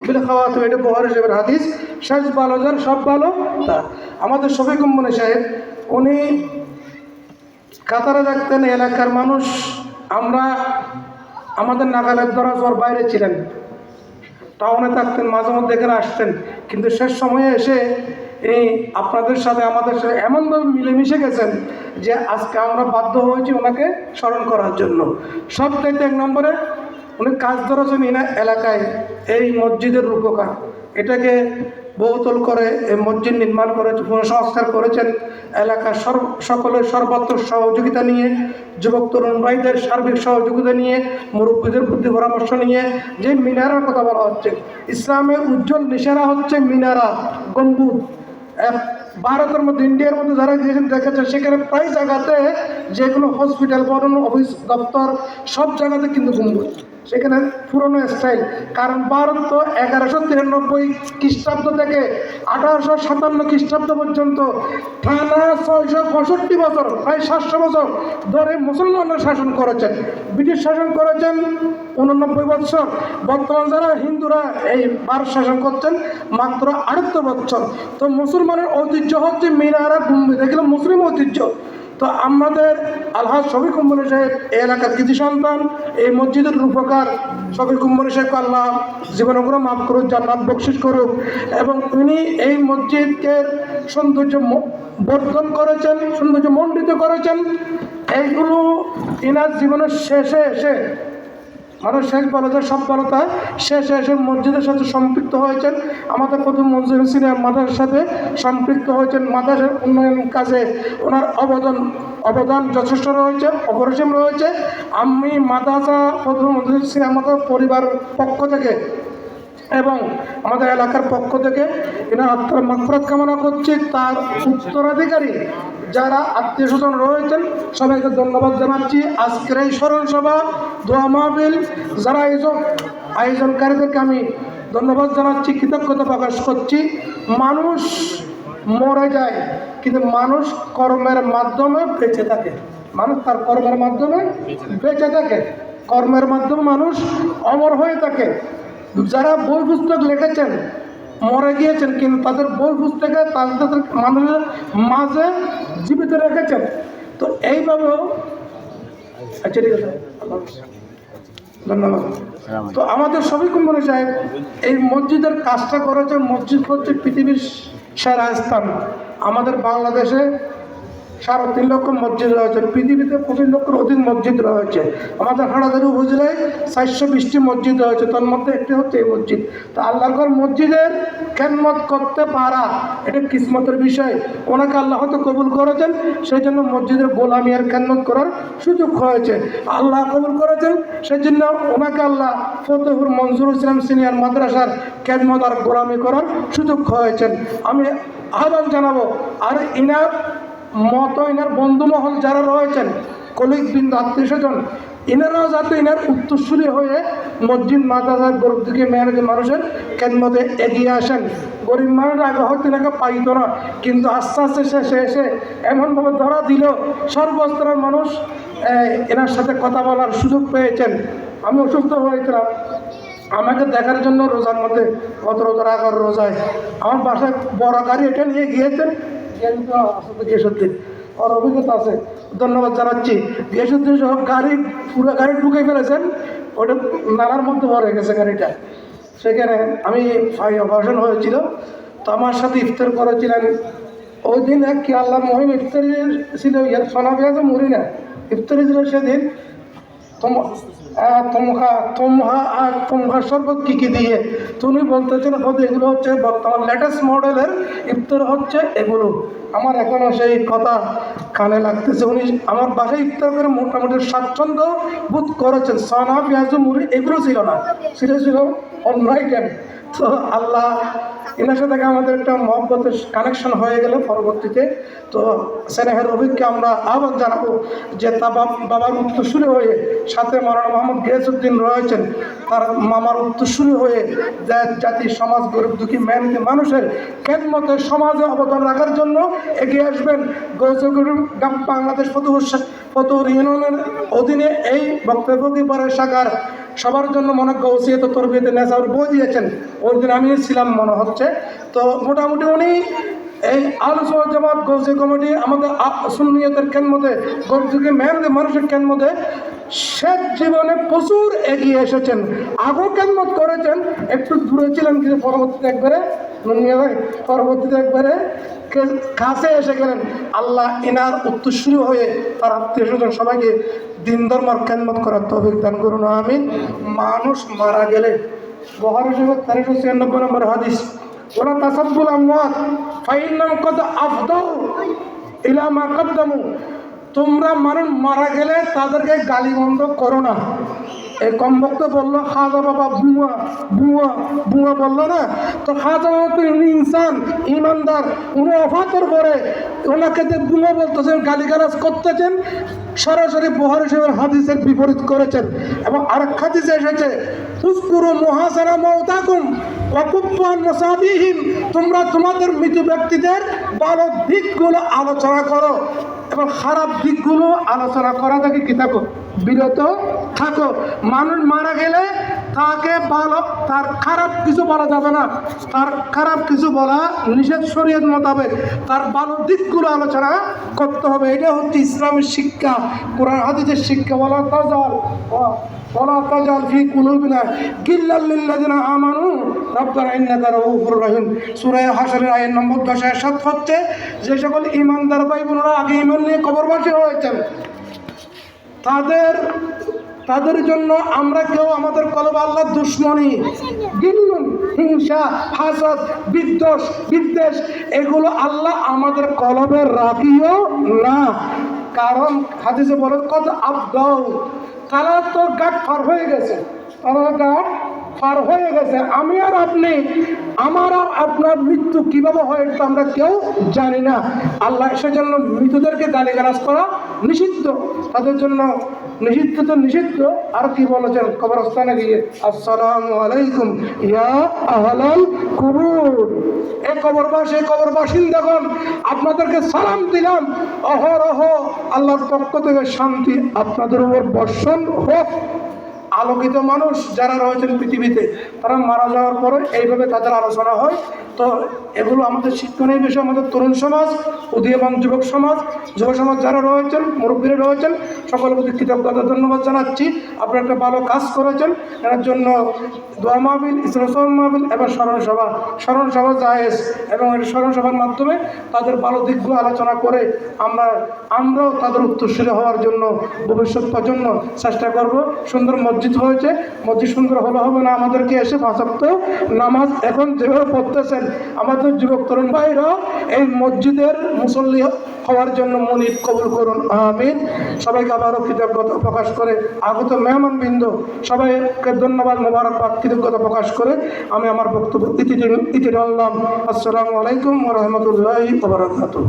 বলে খাওয়া তো এটা বুখারী শরীফের হাদিস। শেষ ভালো যার সব ভালো তা। আমাদের শফিকুর মনি সাহেব উনি কাতারে থাকতেন, এলাকার মানুষ আমরা আমাদের নাগালের দরাজর বাইরে ছিলেন, টাউনে থাকতেন, মাঝে মধ্যে এখানে আসতেন, কিন্তু শেষ সময়ে এসে এই আপনাদের সাথে আমাদের সাথে এমনভাবে মিলেমিশে গেছেন যে আজকে আমরা বাধ্য হয়েছি ওনাকে স্মরণ করার জন্য। সব চাইতে এক নম্বরে উনি কাজ ধরেছেন এলাকায় এই মসজিদের রূপকার, এটাকে বহুতল করে এই মসজিদ নির্মাণ করেছে, পুনঃসংস্কার করেছেন। এলাকার সকলের সর্বাত্মক সহযোগিতা নিয়ে, যুবক তরুণ ভাইদের সার্বিক সহযোগিতা নিয়ে, মুরব্বীদের বুদ্ধি পরামর্শ নিয়ে যে মিনারার কথা বলা হচ্ছে, ইসলামের উজ্জ্বল নিশানা হচ্ছে মিনারা, গম্বুজ। ভারতের মধ্যে, ইন্ডিয়ার মধ্যে যারা গিয়েছেন দেখেছেন সেখানে প্রায় জায়গাতে যেগুলো হসপিটাল, বড় অফিস দপ্তর সব জায়গাতে কিন্তু গম্বুজ, সেখানে পুরনো স্টাইল। কারণ ভারত তো 1193 খ্রিস্টাব্দ থেকে 1857 খ্রিস্টাব্দ পর্যন্ত টানা 665 বছর, প্রায় 700 বছর ধরে মুসলমানরা শাসন করেছেন, ব্রিটিশ শাসন করেছেন 89 বছর। বর্তমান যারা হিন্দুরা এই ভারত শাসন করছেন মাত্র 78 বছর। তো মুসলমানের ঐতিহ্য হচ্ছে মিনারা, গম্বুজ, এগুলো মুসলিম ঐতিহ্য। তো আমাদের আলহাজ শফিকুর মনি সাহেব এই এলাকার কৃতি সন্তান, এই মসজিদের রূপকার। শফিকুর মনি সাহেবকে আল্লাহ জীবনগুলো মাফ করুক, জান্নাত বকশিশ করুক। এবং উনি এই মসজিদকে সৌন্দর্য বর্ধন করেছেন, সৌন্দর্য মণ্ডিত করেছেন। এইগুলো এনার জীবনের শেষে এসে মানুষ শেষ বলতে সব বলতা শেষে এসে মসজিদের সাথে সম্পৃক্ত হয়েছেন। আমাদের প্রথম মনজুর সিনিয়র মাদ্রাসার সাথে সম্পৃক্ত হয়েছেন। মাদ্রাসার উন্নয়ন কাজে ওনার অবদান যথেষ্ট রয়েছে, অপরিসীম রয়েছে। আমি মাদ্রাসা প্রথম মনজুর সিনিয়র আমাদের পরিবার পক্ষ থেকে এবং আমাদের এলাকার পক্ষ থেকে এনার আত্মার মাগফিরাত কামনা করছি। তার উত্তরাধিকারী যারা আত্মীয় স্বজন রয়েছেন সবাইকে ধন্যবাদ জানাচ্ছি। আজকের এই স্মরণ সভা, দোয়া মাহফিল যারা আয়োজনকারীদেরকে আমি ধন্যবাদ জানাচ্ছি, কৃতজ্ঞতা প্রকাশ করছি। মানুষ মরে যায় কিন্তু মানুষ কর্মের মাধ্যমে বেঁচে থাকে, মানুষ তার কর্মের মাধ্যমে বেঁচে থাকে, কর্মের মাধ্যমে মানুষ অমর হয়ে থাকে। যারা বই পুস্তক লিখেছেন মরে গিয়েছেন কিন্তু তাদের বই পুস্তকে তাদের মানুষের মাঝে জীবিত রেখেছেন। তো এইভাবেও আচ্ছা ঠিক আছে, ধন্যবাদ। তো আমাদের শফিকুর মনি সাহেব এই মসজিদের কাজটা করেছেন। মসজিদ হচ্ছে পৃথিবীর সেরা স্থান। আমাদের বাংলাদেশে 3.5 লক্ষ মসজিদ রয়েছে, পৃথিবীতে 25 লক্ষের অধিক মসজিদ রয়েছে। আমাদের হাটাজারি উপজেলায় 420টি মসজিদ রয়েছে, তার মধ্যে একটি হচ্ছে এই মসজিদ। তো আল্লাহর মসজিদের খেদমত করতে পারা এটা কিসমতের বিষয়। ওনাকে আল্লাহ হয়তো কবুল করেছেন, সেই জন্য মসজিদের গোলামি আর খেদমত করার সুযোগ হয়েছে। আল্লাহ কবুল করেছেন, সেই জন্য ওনাকে আল্লাহ ফতেহুর মনজুর ইসলাম সিনিয়র মাদ্রাসার খেদমত আর গোলামি করার সুযোগ হয়েছেন। আমি আহ্বান জানাবো আর ইনার মতো এনার বন্ধুমহল যারা রয়েছেন, কলিগ বৃন্দ, আত্মীয় স্বজন, এনারাও যাতে এনার উত্তরসূরি হয়ে মসজিদ মাদ্রাসার গরিব দিকে মেহনতি মানুষের খেদমতে এগিয়ে আসেন। গরিব মানুষ আগে হয়তো এনাকে পাইত না, কিন্তু আস্তে আস্তে শেষে এসে এমনভাবে ধরা দিল সর্বস্তরের মানুষ এনার সাথে কথা বলার সুযোগ পেয়েছেন। আমি অসুস্থ হয়েছিলাম, আমাকে দেখার জন্য রোজার মধ্যে গত রোজার আগের রোজায় আমার বাসায় বড় গাড়ি এটা নিয়ে গিয়েছেন। গিয়াসুদ্দিন ওর অভিজ্ঞতা আছে, ধন্যবাদ জানাচ্ছি। গিয়াসুদ্দিন সহ পুরো গাড়ি ঢুকে ফেলেছেন, ওটা নালার মধ্যে ভরে গেছে গাড়িটা। সেখানে আমি অপারেশন হয়েছিল, তো আমার সাথে ইফতার করেছিলেন ওই দিন। এক কি আল্লাহ মহিম ইফতারি ছিল, সোনা পেঁয়াজে মুড়ি না ইফতারি ছিল সেদিন। তোমার শরবত কী কী দিয়ে তুমি বলতেছেন হয়তো এগুলো হচ্ছে বর্তমান লেটেস্ট মডেলের ইফতার হচ্ছে এগুলো। আমার এখনও সেই কথা কানে লাগতেছে। উনি আমার বাসায় ইফতার করে মোটামুটি স্বাচ্ছন্দ্য বোধ করেছেন। সানা পেঁয়াজ মুড়ি এগুলো ছিল না, সেটা ছিল অন্য আইটেম। তো আল্লাহ এনার সাথে আমাদের একটা মহব্বতের কানেকশন হয়ে গেল পরবর্তীতে। তো স্নেহের অভিজ্ঞ আমরা আহ্বান জানাবো যে তা বাবার উত্তরসূরি হয়ে সাথে মাওলানা মোহাম্মদ গিয়াসউদ্দিন রয়েছেন, তার মামার উত্তরসূরি হয়ে জাতি সমাজ গরিব দুঃখী মেহনতি মানুষের খেদমতে সমাজে অবদান রাখার জন্য এগিয়ে আসবেন। গৌসগরিব বাংলাদেশ ফতুর ইউনিয়নের অধীনে এই বক্তব্য শাখার সবার জন্য মনে গৌসিয়ত তরবিয়তে নেশার বই দিয়েছেন, ওই দিন আমি ছিলাম মনে হচ্ছে। তো মোটামুটি উনি এই আলোচনা জামাত গৌসি কমিটি আমাদের সুন্নিয়তের কেন্দ্রে গৌসিকে মেহনতি মানুষের কেন্দ্রে শেষ জীবনে প্রচুর এগিয়ে এসেছেন। আগেও কেন্দ্র করেছেন, একটু দূরে ছিলেন, কিন্তু পরবর্তীতে একবারে পরবর্তীতে একবারে কাছে এসে গেলেন। আল্লাহ ইনার উত্তরসূরি হয়ে তার আত্মীয় স্বজন সবাইকে দিন ধর্মের কেন্দ্র করার তৌফিক দান করুন, আমিন। মানুষ মারা গেলে বুখারী শরীফের 1396 নম্বর হাদিস, ওলা তাসাব্বুল আমওয়াত ফাইন্নাম কদ আফদাউ ইলা মা কদ্দামু, তোমরা মানুষ মারা গেলে তাদেরকে গালিমন্দ করো না। এই কমবক্ত বললো খাজা বাবা বুয়া বুয়া বুয়া বললো না, তো খাজা বাবা তো ইনসান ইমানদার, উনি অফাতর পরে ওনাকে যে বুয়া বলতেছেন, গালিগালাজ করতেছেন, সরাসরি বুখারী শরীফের হাদিসের বিপরীত করেছেন। এবং আরেক হাদিসে এসেছে উযকুরু মুহাসানা মাউতাকুম ওয়া কুফফান মুসাবিহিম, তোমরা তোমাদের মৃত ব্যক্তিদের ভালো দিকগুলো আলোচনা করো এবং খারাপ দিকগুলো আলোচনা করা থেকে কি থাকো, বিরত থাকো। মানুষ মারা গেলে তাকে ভালো, তার খারাপ কিছু বলা যাবে না, তার খারাপ কিছু বলা নিষেধ শরীয়ত মোতাবেক, তার ভালো দিকগুলো আলোচনা করতে হবে। এটা হচ্ছে ইসলামের শিক্ষা, কোরআন হাদিসের শিক্ষা। ওয়ালা তাজাল ফি কুলুবিনা গিল্লাল লিল্লাযিনা আমানু রাব্বানা ইন্নাকা রাউফুর রহিম। সূরা হাশরের আয়াত নম্বর 10 হচ্ছে যে সকল ঈমানদার ভাই বোনেরা আগে ঈমান নিয়ে কবরবাসী হয়েছেন, তাদের জন্য আমরা কেউ আমাদের কলবে আল্লাহর দুশমনী, গিল্লুন, হিংসা, হাসদ, বিদ্বেষ এগুলো আল্লাহ আমাদের কলবে রাখিও না। কারণ হাদিসে বলে কত আবদাউ, তারা তো গাট পার হয়ে গেছে, আমি আর আপনি, আমার আর আপনার মৃত্যু কিভাবে হয় এটা আমরা কেউ জানি না। আল্লাহ সেজন্য মৃতদেরকে গালিগালাজ করা নিষিদ্ধ, তাদের জন্য নিষিদ্ধ তো নিষিদ্ধ। আর কি বলেছেন কবরস্থানে গিয়ে, আসসালামু আলাইকুম ইয়া আহলাল কুবুর, এই কবরবাসিন্দাগণ আপনাদেরকে সালাম দিলাম, অহরহ আল্লাহর পক্ষ থেকে শান্তি আপনাদের উপর বর্ষণ হোক। আলোকিত মানুষ যারা রয়েছেন পৃথিবীতে, তারা মারা যাওয়ার পরে এইভাবে তাদের আলোচনা হয়। তো এগুলো আমাদের শিক্ষণীয় বিষয়। আমাদের তরুণ সমাজ, উদীয়মান যুব সমাজ যারা রয়েছেন, মুরব্বীরা রয়েছেন, সকলের প্রতি কৃতজ্ঞতা ধন্যবাদ জানাচ্ছি। আপনারা একটা ভালো কাজ করেছেন, এর জন্য দোয়া মাহফিল, ইসলাম মাহফিল এবং স্মরণ সভা জায়েজ, এবং এই স্মরণ সভার মাধ্যমে তাদের ভালো দিকগুলো আলোচনা করে আমরাও তাদের উত্তরসূরি হওয়ার জন্য ভবিষ্যৎ প্রজন্ম চেষ্টা করব। সুন্দর মসজিদ হয়েছে, মসজিদ সুন্দর হলে হবে না, আমাদেরকে এসে 5 ওয়াক্ত নামাজ এখন যেভাবে পড়তেছেন আমাদের যুবক তরুণ ভাইরা এই মসজিদের মুসল্লি হওয়ার জন্য মনিব কবুল করুন, আমিন। সবাইকে আবারও কৃতজ্ঞতা প্রকাশ করে, আগত মেহমানবৃন্দ সবাইকে ধন্যবাদ, মোবারকবাদ, কৃতজ্ঞতা প্রকাশ করে আমি আমার বক্তব্য ইতি টানলাম। আসসালামু আলাইকুম ওয়া রাহমাতুল্লাহি ওয়া বারাকাতুহু।